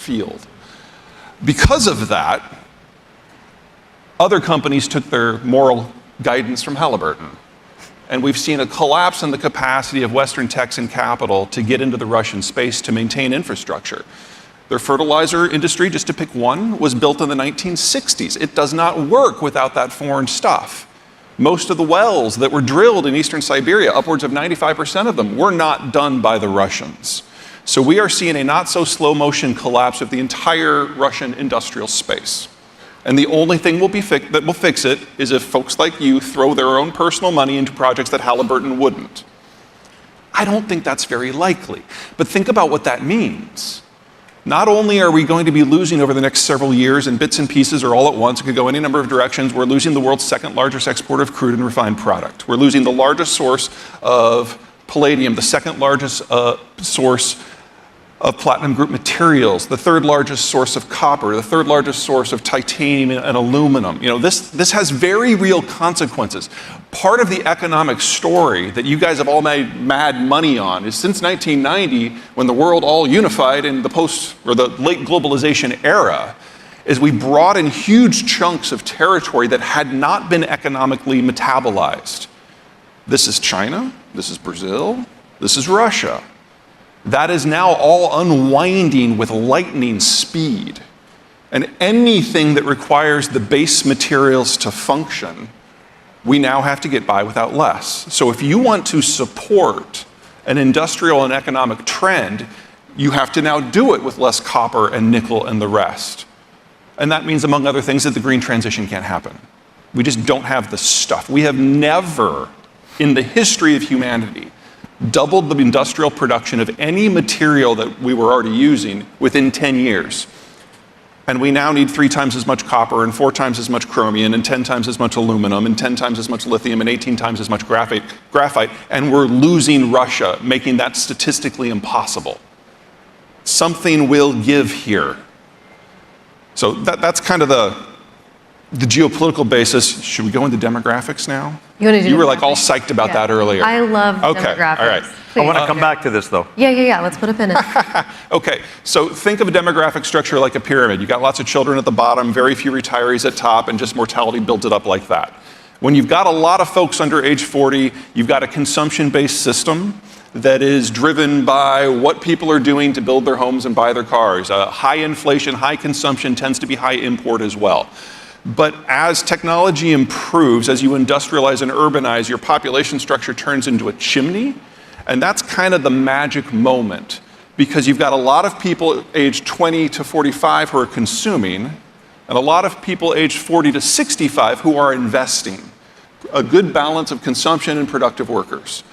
field. Because of that, other companies took their moral guidance from Halliburton. And we've seen a collapse in the capacity of Western techs and capital to get into the Russian space to maintain infrastructure. Their fertilizer industry, just to pick one, was built in the 1960s. It does not work without that foreign stuff. Most of the wells that were drilled in eastern Siberia, upwards of 95% of them, were not done by the Russians. So we are seeing a not so slow motion collapse of the entire Russian industrial space. And the only thing that will fix it is if folks like you throw their own personal money into projects that Halliburton wouldn't. I don't think that's very likely. But think about what that means. Not only are we going to be losing over the next several years in bits and pieces or all at once, it could go any number of directions, we're losing the world's second largest exporter of crude and refined product. We're losing the largest source of palladium, the second largest source of platinum group materials, the third largest source of copper, the third largest source of titanium and aluminum. You know, this has very real consequences. Part of the economic story that you guys have all made mad money on is since 1990, when the world all unified in the the late globalization era, is we brought in huge chunks of territory that had not been economically metabolized. This is China, this is Brazil, this is Russia. That is now all unwinding with lightning speed. And anything that requires the base materials to function, we now have to get by without less. So if you want to support an industrial and economic trend, you have to now do it with less copper and nickel and the rest. And that means, among other things, that the green transition can't happen. We just don't have the stuff. We have never, in the history of humanity, doubled the industrial production of any material that we were already using within 10 years. And we now need 3 times as much copper and 4 times as much chromium and 10 times as much aluminum and 10 times as much lithium and 18 times as much graphite, and we're losing Russia, making that statistically impossible. Something will give here. So that's kind of the geopolitical basis. Should we go into demographics now? You were like all psyched about that earlier. I love demographics. All right. Please. I want to come back to this, though. Yeah. Let's put a pin in it. Okay, so think of a demographic structure like a pyramid. You've got lots of children at the bottom, very few retirees at top, and just mortality builds it up like that. When you've got a lot of folks under age 40, you've got a consumption-based system that is driven by what people are doing to build their homes and buy their cars. High inflation, high consumption tends to be high import as well. But as technology improves, as you industrialize and urbanize, your population structure turns into a chimney. And that's kind of the magic moment, because you've got a lot of people aged 20 to 45 who are consuming, and a lot of people aged 40 to 65 who are investing. A good balance of consumption and productive workers.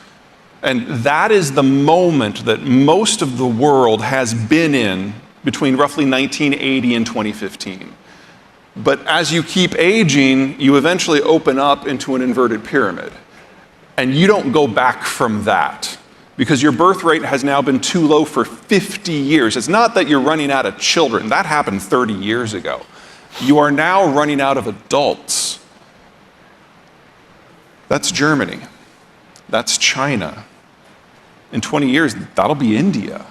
And that is the moment that most of the world has been in between roughly 1980 and 2015. But as you keep aging, you eventually open up into an inverted pyramid. And you don't go back from that, because your birth rate has now been too low for 50 years. It's not that you're running out of children. That happened 30 years ago. You are now running out of adults. That's Germany. That's China. In 20 years, that'll be India.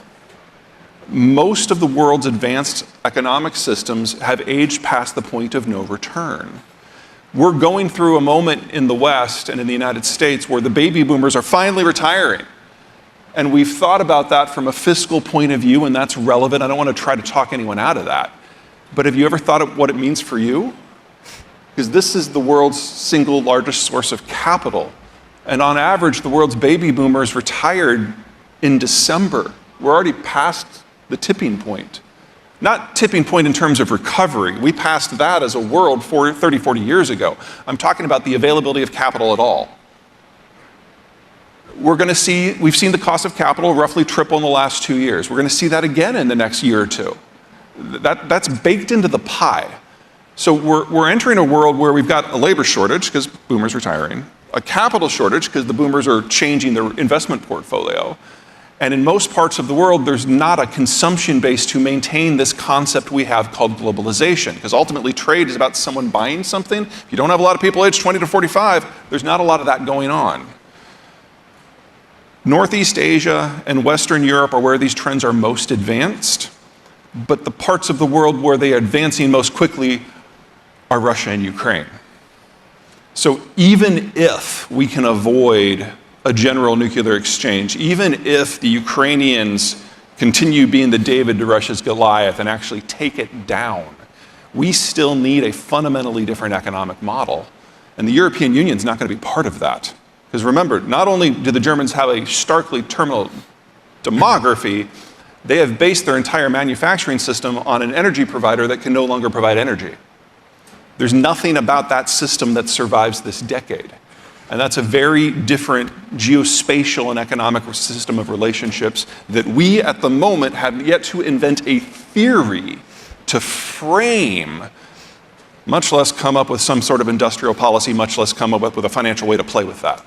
Most of the world's advanced economic systems have aged past the point of no return. We're going through a moment in the West and in the United States where the baby boomers are finally retiring. And we've thought about that from a fiscal point of view, and that's relevant. I don't want to try to talk anyone out of that. But have you ever thought of what it means for you? Because this is the world's single largest source of capital. And on average, the world's baby boomers retired in December. We're already past the tipping point. Not tipping point in terms of recovery. We passed that as a world 30, 40 years ago. I'm talking about the availability of capital at all. We've seen the cost of capital roughly triple in the last 2 years. We're going to see that again in the next year or two. That's baked into the pie. So we're entering a world where we've got a labor shortage because boomers retiring, a capital shortage because the boomers are changing their investment portfolio. And in most parts of the world, there's not a consumption base to maintain this concept we have called globalization. Because ultimately, trade is about someone buying something. If you don't have a lot of people aged 20 to 45, there's not a lot of that going on. Northeast Asia and Western Europe are where these trends are most advanced. but the parts of the world where they are advancing most quickly are Russia and Ukraine. So even if we can avoid a general nuclear exchange, even if the Ukrainians continue being the David to Russia's Goliath and actually take it down, we still need a fundamentally different economic model. And the European Union is not going to be part of that. Because remember, not only do the Germans have a starkly terminal demography, they have based their entire manufacturing system on an energy provider that can no longer provide energy. There's nothing about that system that survives this decade. And that's a very different geospatial and economic system of relationships that we at the moment have yet to invent a theory to frame, much less come up with some sort of industrial policy, much less come up with a financial way to play with that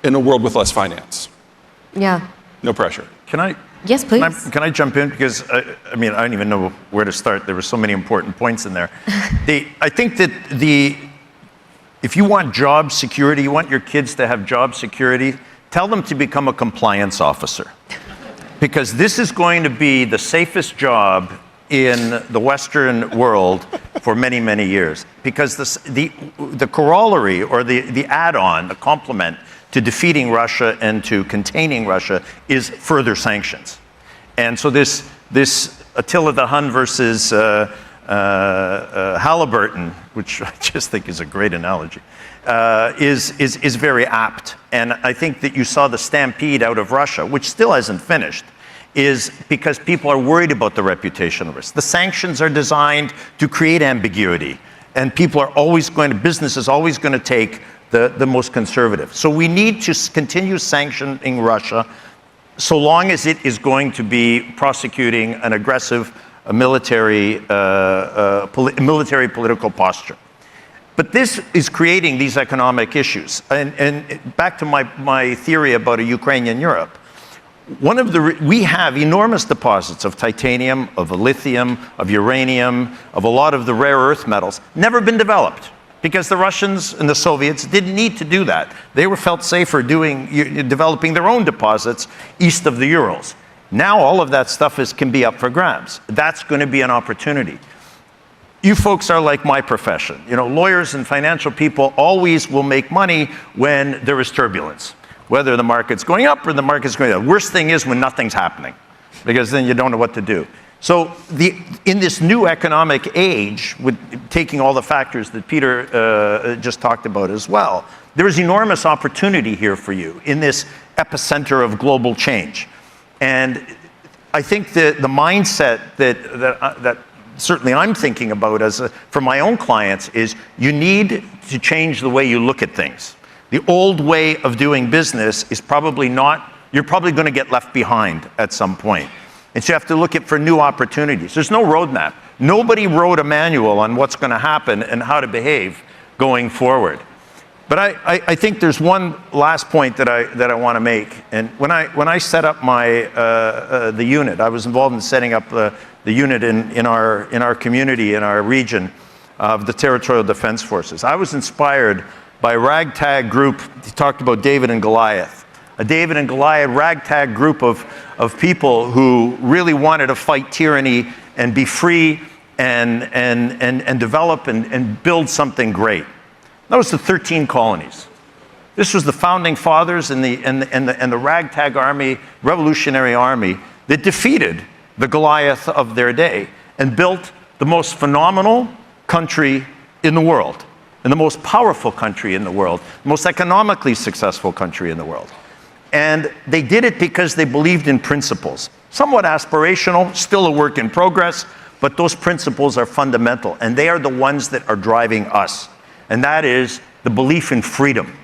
in a world with less finance. Yeah. No pressure. Can I? Yes, please. Can I jump in? Because, I mean, I don't even know where to start. There were so many important points in there. I think that if you want job security, you want your kids to have job security, tell them to become a compliance officer. Because this is going to be the safest job in the Western world for many, many years. Because the corollary or the add-on, the complement to defeating Russia and to containing Russia is further sanctions. And so this Attila the Hun versus Halliburton, which I just think is a great analogy, is very apt. And I think that you saw the stampede out of Russia, which still hasn't finished, is because people are worried about the reputational risk. The sanctions are designed to create ambiguity, and business is always going to take the most conservative. So we need to continue sanctioning Russia so long as it is going to be prosecuting an aggressive military political posture. But this is creating these economic issues. And back to my theory about a Ukrainian Europe. We have enormous deposits of titanium, of lithium, of uranium, of a lot of the rare earth metals, never been developed. Because the Russians and the Soviets didn't need to do that. They felt safer developing their own deposits east of the Urals. Now all of that stuff can be up for grabs. That's going to be an opportunity. You folks are like my profession. You know, lawyers and financial people always will make money when there is turbulence, whether the market's going up or the market's going down. The worst thing is when nothing's happening, because then you don't know what to do. So in this new economic age, with taking all the factors that Peter just talked about as well, there is enormous opportunity here for you in this epicenter of global change. And I think that the mindset that certainly I'm thinking about for my own clients is you need to change the way you look at things. The old way of doing business is you're probably going to get left behind at some point. And so you have to look for new opportunities. There's no roadmap. Nobody wrote a manual on what's going to happen and how to behave going forward. But I think there's one last point that I want to make. And when I set up the unit, I was involved in setting up the unit in our community, in our region of the Territorial Defense Forces. I was inspired by a ragtag group. He talked about David and Goliath. A David and Goliath ragtag group of people who really wanted to fight tyranny and be free and develop and build something great. That was the 13 colonies. This was the founding fathers and the ragtag army, revolutionary army, that defeated the Goliath of their day and built the most phenomenal country in the world, and the most powerful country in the world, the most economically successful country in the world. And they did it because they believed in principles. Somewhat aspirational, still a work in progress, but those principles are fundamental, and they are the ones that are driving us. And that is the belief in freedom.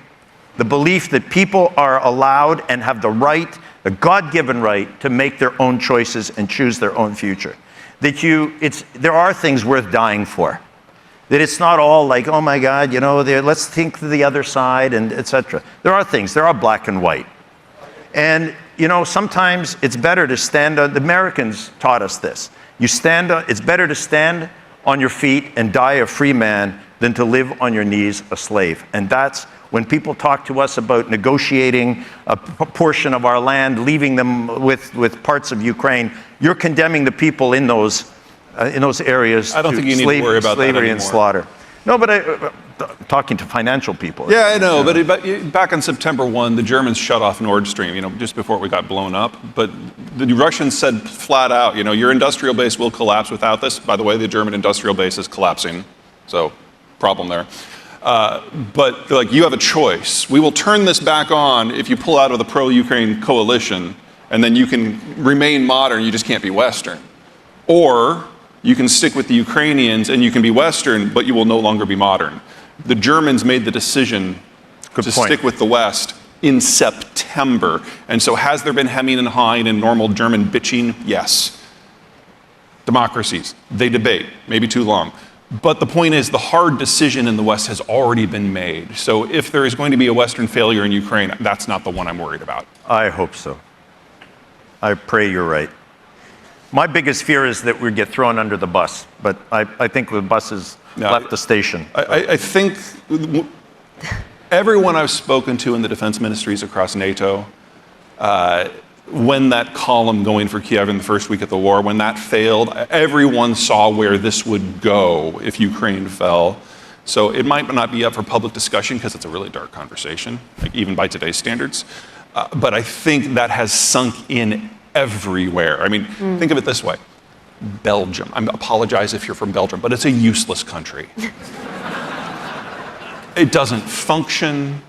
The belief that people are allowed and have the right, the God-given right, to make their own choices and choose their own future. There are things worth dying for. That it's not all like, oh my God, let's think to the other side, and etc. There are black and white. And, sometimes it's better to stand on, the Americans taught us this. It's better to stand on your feet and die a free man than to live on your knees a slave. And that's When people talk to us about negotiating a portion of our land, leaving them with parts of Ukraine, you're condemning the people in those areas I don't to think you need to worry about that slavery and anymore. slaughter. No, but talking to financial people. Yeah, I know, but back on September 1, the Germans shut off Nord Stream, just before we got blown up. But the Russians said flat out, your industrial base will collapse without this. By the way, the German industrial base is collapsing, so problem there. But they're like, you have a choice. We will turn this back on if you pull out of the pro-Ukraine coalition, and then you can remain modern, you just can't be Western. Or you can stick with the Ukrainians and you can be Western, but you will no longer be modern. The Germans made the decision to stick with the West in September. And so has there been hemming and hawing and normal German bitching? Yes. Democracies, they debate, maybe too long. But the point is, the hard decision in the West has already been made. So if there is going to be a Western failure in Ukraine, that's not the one I'm worried about. I hope so. I pray you're right. My biggest fear is that we get thrown under the bus, but I think the bus has left the station. I think everyone I've spoken to in the defense ministries across NATO, when that column going for Kiev in the first week of the war, when that failed, everyone saw where this would go if Ukraine fell. So it might not be up for public discussion because it's a really dark conversation, even by today's standards. But I think that has sunk in everywhere. I mean, think of it this way. Belgium. I apologize if you're from Belgium, but it's a useless country. It doesn't function.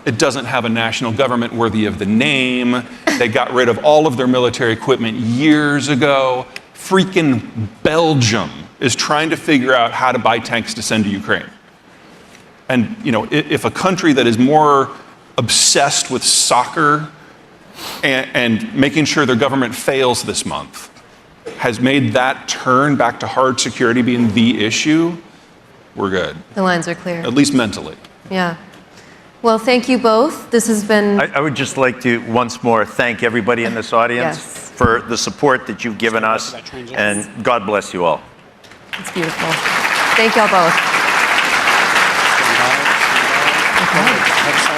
It doesn't have a national government worthy of the name. They got rid of all of their military equipment years ago. Freaking Belgium is trying to figure out how to buy tanks to send to Ukraine. And, if a country that is more obsessed with soccer and making sure their government fails this month has made that turn back to hard security being the issue, we're good. The lines are clear. At least mentally. Yeah. Well, thank you both. This has been... I would just like to once more thank everybody in this audience for the support that you've given us, and God bless you all. It's beautiful. Thank y'all both. Okay.